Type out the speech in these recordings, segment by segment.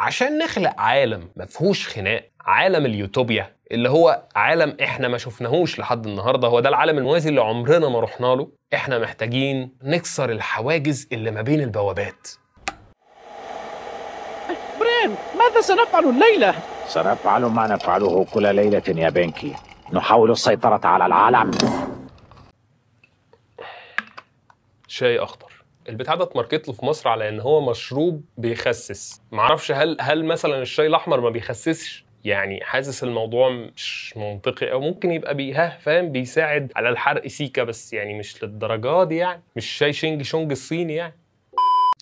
عشان نخلق عالم مفهوش خناق، عالم اليوتوبيا اللي هو عالم احنا ما شفناهوش لحد النهارده، هو ده العالم الموازي اللي عمرنا ما رحنا له. احنا محتاجين نكسر الحواجز اللي ما بين البوابات. برين، ماذا سنفعل الليلة؟ سنفعل ما نفعله كل ليلة يا بنكي، نحاول السيطرة على العالم. شاي اخضر، البتاع ده اتماركت له في مصر على ان هو مشروب بيخسس. معرفش هل مثلا الشاي الاحمر ما بيخسسش؟ يعني حاسس الموضوع مش منطقي، او ممكن يبقى فاهم بيساعد على الحرق سيكا، بس يعني مش للدرجه دي، يعني مش شاي شينج شونج الصيني يعني.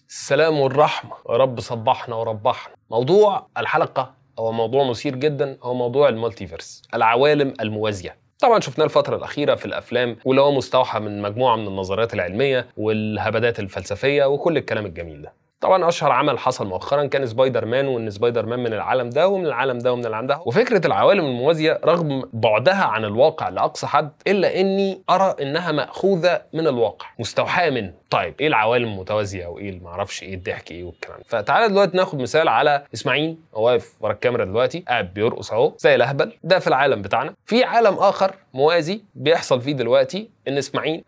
السلام والرحمه يا رب صبحنا وربحنا. موضوع الحلقه هو موضوع مثير جدا، هو موضوع المالتيفيرس، العوالم الموازيه. طبعا شفناه الفترة الأخيرة في الأفلام، واللي هو مستوحى من مجموعة من النظريات العلمية والهبدات الفلسفية وكل الكلام الجميل ده. طبعا اشهر عمل حصل مؤخرا كان سبايدر مان، وان سبايدر مان من العالم ده ومن العالم ده ومن العالم ده. وفكره العوالم الموازيه رغم بعدها عن الواقع لاقصى حد، الا اني ارى انها ماخوذه من الواقع، مستوحاه منه. طيب ايه العوالم المتوازيه او ايه معرفش ايه الضحك ايه والكلام ده؟ فتعالى دلوقتي ناخد مثال على اسماعيل، هو واقف ورا الكاميرا دلوقتي قاعد بيرقص اهو زي الاهبل ده في العالم بتاعنا. في عالم اخر موازي بيحصل فيه دلوقتي ان اسماعيل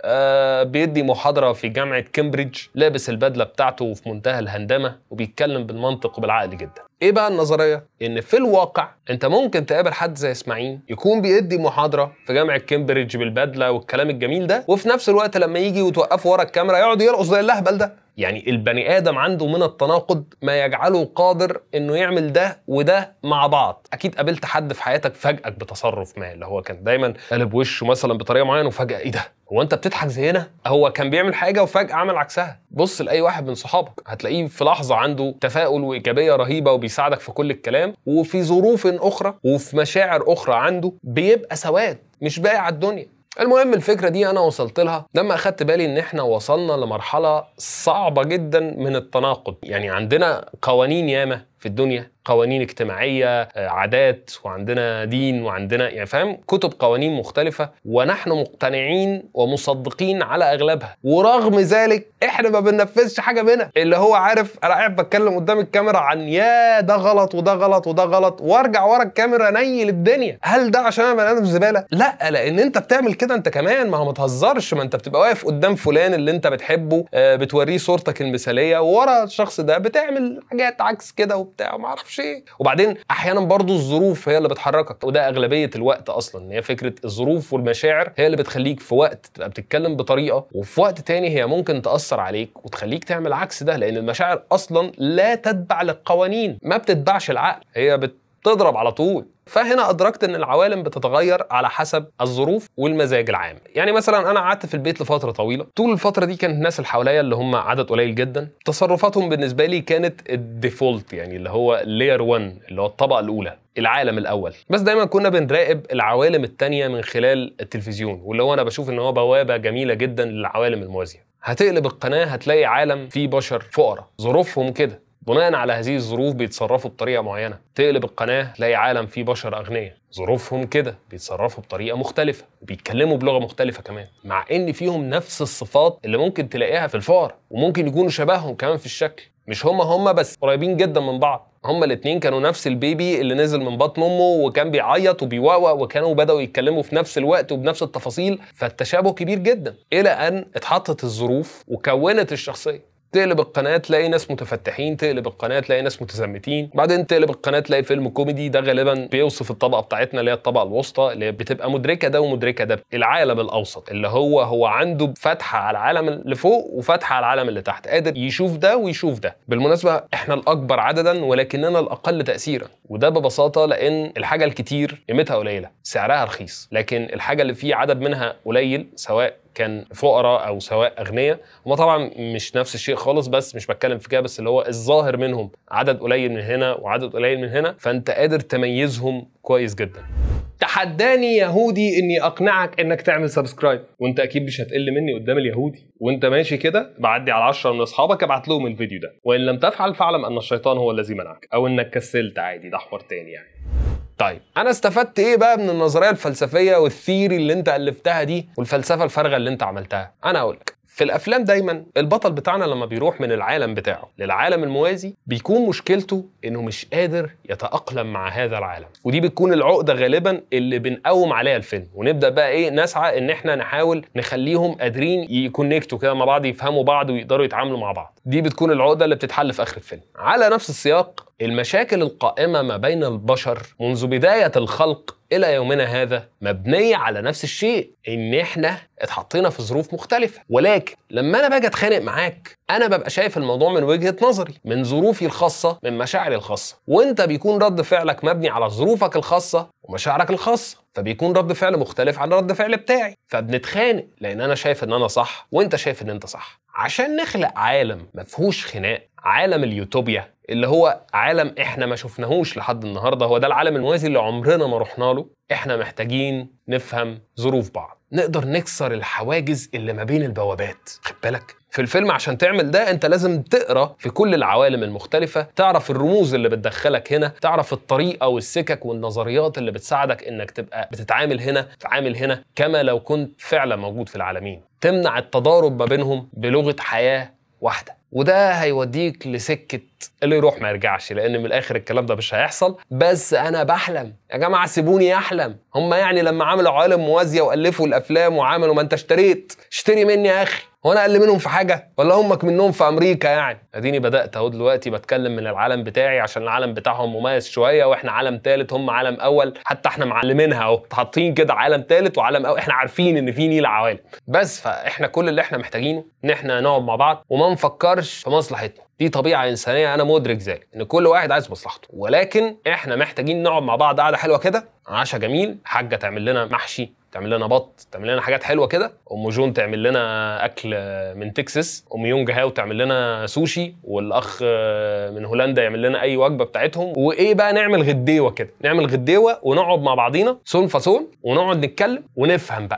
بيدي محاضره في جامعه كامبريدج، لابس البدله بتاعته وفي منتهى الهندمه وبيتكلم بالمنطق وبالعقل جدا. ايه بقى النظريه؟ ان في الواقع انت ممكن تقابل حد زي اسماعيل يكون بيدي محاضره في جامعه كامبريدج بالبدله والكلام الجميل ده، وفي نفس الوقت لما يجي وتوقفه ورا الكاميرا يقعد يرقص زي اللهبل ده. يعني البني ادم عنده من التناقض ما يجعله قادر انه يعمل ده وده مع بعض. اكيد قابلت حد في حياتك فاجئك بتصرف ما، اللي هو كان دايما قلب وشه مثلا بطريقه معينه وفجاه ايه ده؟ هو انت بتضحك زينا؟ هو كان بيعمل حاجه وفجاه عمل عكسها. بص لاي واحد من صحابك هتلاقيه في لحظه عنده تفاؤل وايجابيه رهيبه وبيساعدك في كل الكلام، وفي ظروف اخرى وفي مشاعر اخرى عنده بيبقى سواد مش باقي على الدنيا. المهم الفكرة دي أنا وصلت لها لما أخدت بالي إن إحنا وصلنا لمرحلة صعبة جدا من التناقض. يعني عندنا قوانين ياما في الدنيا، قوانين اجتماعية، عادات، وعندنا دين، وعندنا يعني فاهم كتب قوانين مختلفة، ونحن مقتنعين ومصدقين على أغلبها، ورغم ذلك إحنا ما بننفذش حاجة منها. اللي هو عارف أنا قاعد بتكلم قدام الكاميرا عن يا ده غلط وده غلط وده غلط، وارجع ورا الكاميرا نيل الدنيا. هل ده عشان أنا بني آدم زبالة؟ لا، لأن أنت بتعمل كده أنت كمان. ما هو ما تهزرش، ما أنت بتبقى واقف قدام فلان اللي أنت بتحبه، بتوريه صورتك المثالية، وورا الشخص ده بتعمل حاجات عكس كده وبتاع ما اعرفش ايه. وبعدين احيانا برضو الظروف هي اللي بتحركك، وده اغلبيه الوقت اصلا، ان هي فكره الظروف والمشاعر هي اللي بتخليك في وقت تبقى بتتكلم بطريقه، وفي وقت تاني هي ممكن تاثر عليك وتخليك تعمل عكس ده، لان المشاعر اصلا لا تتبع للقوانين، ما بتتبعش العقل، هي بتضرب على طول. فهنا أدركت إن العوالم بتتغير على حسب الظروف والمزاج العام. يعني مثلا أنا قعدت في البيت لفترة طويلة، طول الفترة دي كانت الناس اللي حواليا اللي هم عدد قليل جدا تصرفاتهم بالنسبة لي كانت الديفولت، يعني اللي هو لاير 1 اللي هو الطبقة الأولى، العالم الأول. بس دايما كنا بنراقب العوالم التانية من خلال التلفزيون، واللي هو أنا بشوف إن هو بوابة جميلة جدا للعوالم الموازية. هتقلب القناة هتلاقي عالم فيه بشر فقراء ظروفهم كده، بناء على هذه الظروف بيتصرفوا بطريقة معينة. تقلب القناة تلاقي عالم فيه بشر أغنياء ظروفهم كده بيتصرفوا بطريقة مختلفة وبيتكلموا بلغة مختلفة كمان، مع إن فيهم نفس الصفات اللي ممكن تلاقيها في الفقراء، وممكن يكونوا شبههم كمان في الشكل. مش هما بس قريبين جدا من بعض، هما الاتنين كانوا نفس البيبي اللي نزل من بطن امه وكان بيعيط وبيوقوق، وكانوا بدأوا يتكلموا في نفس الوقت وبنفس التفاصيل، فالتشابه كبير جدا إلى أن اتحطت الظروف وكونت الشخصية. تقلب القناة تلاقي ناس متفتحين، تقلب القناة تلاقي ناس متزمتين، بعدين تقلب القناة تلاقي فيلم كوميدي، ده غالبا بيوصف الطبقة بتاعتنا اللي هي الطبقة الوسطى، اللي بتبقى مدركة ده ومدركة ده. العالم الأوسط اللي هو عنده فتحة على العالم اللي فوق وفتحة على العالم اللي تحت، قادر يشوف ده ويشوف ده. بالمناسبة احنا الأكبر عددا ولكننا الأقل تأثيرا، وده ببساطة لأن الحاجة الكتير قيمتها قليلة سعرها رخيص، لكن الحاجة اللي فيه عدد منها قليل سواء كان فقراء او سواء اغنياء، هما طبعا مش نفس الشيء خالص، بس مش بتكلم في كده، بس اللي هو الظاهر منهم عدد قليل من هنا وعدد قليل من هنا، فانت قادر تميزهم كويس جدا. تحداني يهودي اني اقنعك انك تعمل سبسكرايب، وانت اكيد مش هتقل مني قدام اليهودي. وانت ماشي كده بعدي على 10 من اصحابك ابعت لهم الفيديو ده، وان لم تفعل فاعلم ان الشيطان هو الذي منعك، او انك كسلت عادي، ده حوار تاني يعني. طيب انا استفدت ايه بقى من النظريه الفلسفيه والثيري اللي انت الفتها دي والفلسفه الفارغه اللي انت عملتها؟ انا اقول لك، في الافلام دايما البطل بتاعنا لما بيروح من العالم بتاعه للعالم الموازي بيكون مشكلته انه مش قادر يتاقلم مع هذا العالم، ودي بتكون العقده غالبا اللي بنقوم عليها الفيلم، ونبدا بقى ايه نسعى ان احنا نحاول نخليهم قادرين يكونكتوا كده مع بعض، يفهموا بعض ويقدروا يتعاملوا مع بعض. دي بتكون العقده اللي بتتحل في اخر الفيلم. على نفس السياق المشاكل القائمة ما بين البشر منذ بداية الخلق إلى يومنا هذا مبنية على نفس الشيء، إن إحنا اتحطينا في ظروف مختلفة. ولكن لما أنا باجي أتخانق معاك أنا ببقى شايف الموضوع من وجهة نظري، من ظروفي الخاصة، من مشاعري الخاصة، وإنت بيكون رد فعلك مبني على ظروفك الخاصة ومشاعرك الخاصة، فبيكون رد فعل مختلف عن رد فعل بتاعي، فبنتخانق لأن أنا شايف إن أنا صح وإنت شايف إن أنت صح. عشان نخلق عالم مفهوش خناق، عالم اليوتوبيا اللي هو عالم احنا ما شفناهوش لحد النهارده، هو ده العالم الموازي اللي عمرنا ما رحنا له، احنا محتاجين نفهم ظروف بعض، نقدر نكسر الحواجز اللي ما بين البوابات. خد بالك في الفيلم عشان تعمل ده انت لازم تقرا في كل العوالم المختلفه، تعرف الرموز اللي بتدخلك هنا، تعرف الطريقه والسكك والنظريات اللي بتساعدك انك تبقى بتتعامل هنا تتعامل هنا كما لو كنت فعلا موجود في العالمين، تمنع التضارب ما بينهم بلغه حياه واحده. وده هيوديك لسكة اللي يروح ما يرجعش، لأن من الآخر الكلام ده مش هيحصل. بس أنا بحلم يا جماعة، سيبوني أحلم. هم يعني لما عملوا عوالم موازية وألفوا الأفلام وعملوا، ما أنت اشتري مني يا أخي، هو أنا أقل منهم في حاجة ولا همك منهم في أمريكا يعني؟ أديني بدأت أهو دلوقتي بتكلم من العالم بتاعي عشان العالم بتاعهم مميز شوية، وإحنا عالم ثالث هم عالم أول، حتى إحنا معلمينها أهو، حاطين كده عالم ثالث وعالم أول، إحنا عارفين إن في نيل عوالم. بس فإحنا كل اللي إحنا محتاجينه إن إحنا نقعد مع بعض وما نفكرش في مصلحتنا. دي طبيعة إنسانية، أنا مدرك ذلك، إن كل واحد عايز مصلحته، ولكن إحنا محتاجين نقعد مع بعض قعدة حلوة كده، عشاء جميل، حاجة تعمل لنا محشي، تعمل لنا بط، تعمل لنا حاجات حلوة كده، أم جون تعمل لنا أكل من تكساس، أم يونج هاو تعمل لنا سوشي، والأخ من هولندا يعمل لنا أي وجبة بتاعتهم، وإيه بقى نعمل غديوة كده، نعمل غديوة ونقعد مع بعضينا سون فاسون ونقعد نتكلم ونفهم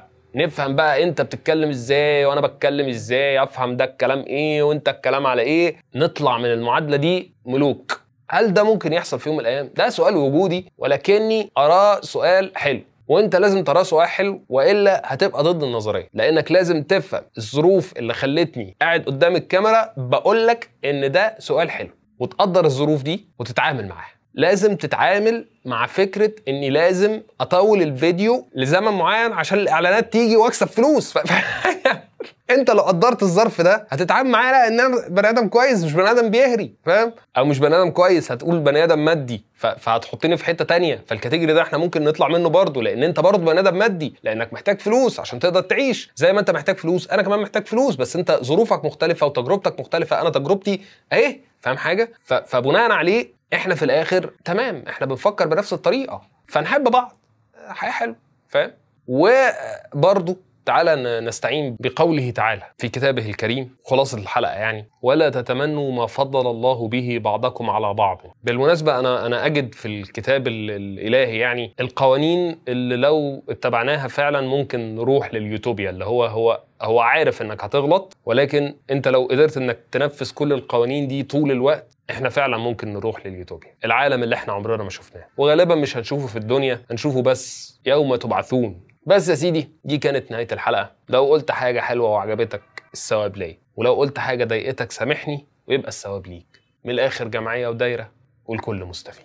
بقى انت بتتكلم ازاي وانا بتكلم ازاي، افهم ده الكلام ايه وانت الكلام على ايه، نطلع من المعادلة دي ملوك. هل ده ممكن يحصل في يوم من الايام؟ ده سؤال وجودي، ولكني اراه سؤال حلو، وانت لازم تراه سؤال حلو، والا هتبقى ضد النظريه، لانك لازم تفهم الظروف اللي خلتني قاعد قدام الكاميرا بقولك ان ده سؤال حلو، وتقدر الظروف دي وتتعامل معاها. لازم تتعامل مع فكرة اني لازم اطول الفيديو لزمن معين عشان الاعلانات تيجي واكسب فلوس. انت لو قدرت الظرف ده هتتعامل معاه لا ان انا بني ادم كويس مش بني ادم بيهري، فاهم؟ او مش بني ادم كويس هتقول بني ادم مادي، فهتحطني في حته تانية. فالكاتيجوري ده احنا ممكن نطلع منه برضه، لان انت برضه بني ادم مادي، لانك محتاج فلوس عشان تقدر تعيش. زي ما انت محتاج فلوس انا كمان محتاج فلوس، بس انت ظروفك مختلفه وتجربتك مختلفه، انا تجربتي اهي، فاهم حاجه؟ فبناء عليه احنا في الاخر تمام، احنا بنفكر بنفس الطريقه، فنحب بعض، حياه حلوه، فاهم؟ وبرضه تعالى نستعين بقوله تعالى في كتابه الكريم، خلاصة الحلقة يعني، ولا تتمنوا ما فضل الله به بعضكم على بعض. بالمناسبة أنا أجد في الكتاب الإلهي يعني القوانين اللي لو اتبعناها فعلا ممكن نروح لليوتوبيا، اللي هو عارف إنك هتغلط، ولكن أنت لو قدرت إنك تنفذ كل القوانين دي طول الوقت احنا فعلا ممكن نروح لليوتوبيا، العالم اللي احنا عمرنا ما شفناه، وغالبا مش هنشوفه في الدنيا، هنشوفه بس يوم تبعثون. بس يا سيدي دي كانت نهاية الحلقة. لو قلت حاجة حلوة وعجبتك الثواب ليا، ولو قلت حاجة ضايقتك سامحني ويبقى الثواب ليك. من الآخر جمعية ودايرة والكل مستفيد.